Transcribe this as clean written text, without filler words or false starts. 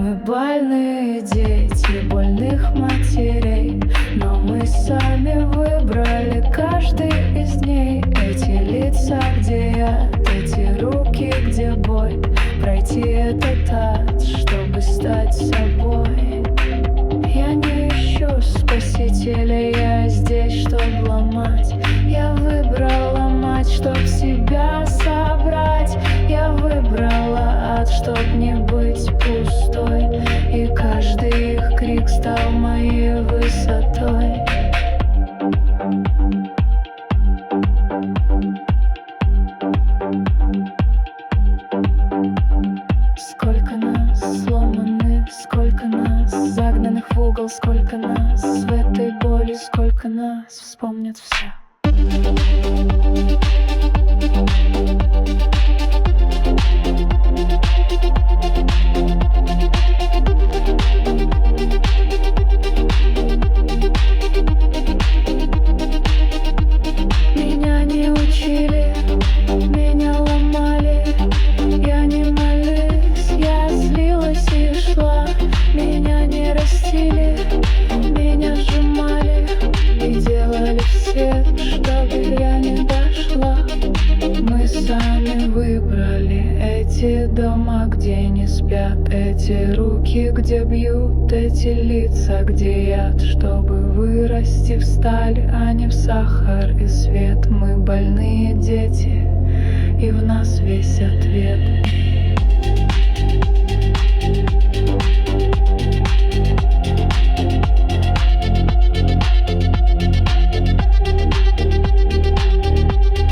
Мы больные дети больных матерей, но мы сами выбрали каждый из дней. Эти лица, где я, эти руки, где бой. Пройти этот ад, чтобы стать собой. Я не ищу спасителя, я здесь, чтоб ломать. Я выбрала мать, чтоб себя собрать. Я выбрала ад, чтоб не быть пустой. И каждый их крик стал моей высотой. Сколько нас сломанных, сколько нас загнанных в угол, сколько нас в этой боли, сколько нас вспомнят все. Меня не учили, меня ломали. Я не молилась, я злилась и шла. Меня не растили, меня сжимали и делали все, чтобы я не дошла. Мы сами выбрали эти дома, где не спят, эти руки, где бьют, эти лица, где яд, чтобы вырасти в сталь, а не в сахар и свет. Мы больные дети, и в нас весь ответ.